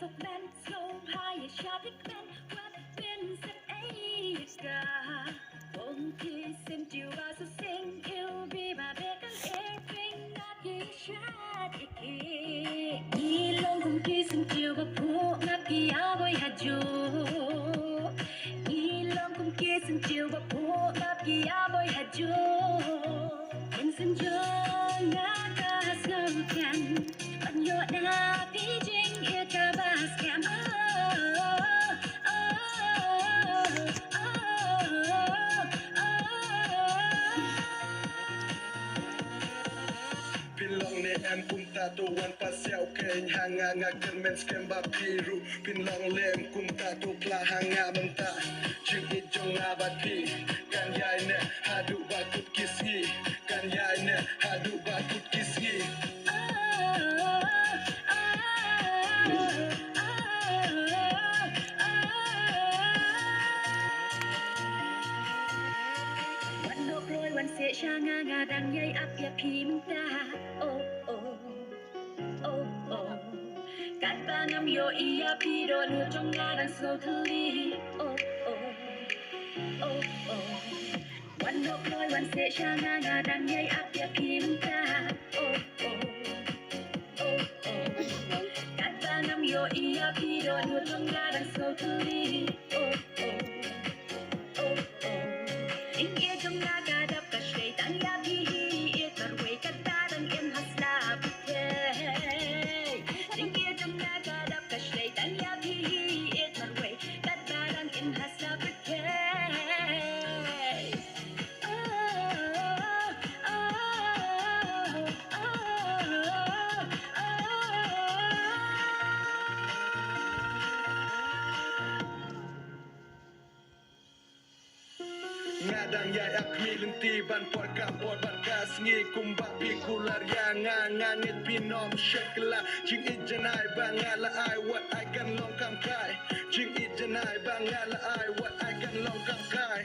sok men slow shadik men wat bin set eiska Om ki sim jiwa so sing il be ma bekan everything that you shot iki Ilong kum ki sim jiwa pu ngap ki aboy haju Ilong kum ki sim jiwa pu ngap ki aboy haju Senja naga sangkan Panyo na pijing ika baskem Pinlong ni em kumta tuan pasyaw keng hanga ngakan men skemba piru Pinlong lem kumta tu kla hanga menta Jing ijong abati kan yai ne hadu bakut kisgi kan yai ne hadu bakut kisgiวันเสียชางางาดังใหญ่อับยาพีมตาโอโอโอโอกัดปางำโยอียาพีโดนูจงงาดังโซทลีโอโอโอโอวันนกลอยวันเสียชางางาดังใหญ่อับยาพีมตาโอโอโอโอกัดปางำโยอียาพีโดนูจงงาดังโซทลีโอโอโอโอIngin jom naga dap ka syaitan ya bihi Tarway ka darang in hasla putay Ingin jom naga dap ka syaitan ya bihi Tarway ka darang in hasla putay Ngadang yai ak milenti ban por kapor ban kasngi kumbak pikular yang ngangit pinom syekla jing ijanai bangala ai what I can long kam kai jing ijanai bangala ai what I can long kam kai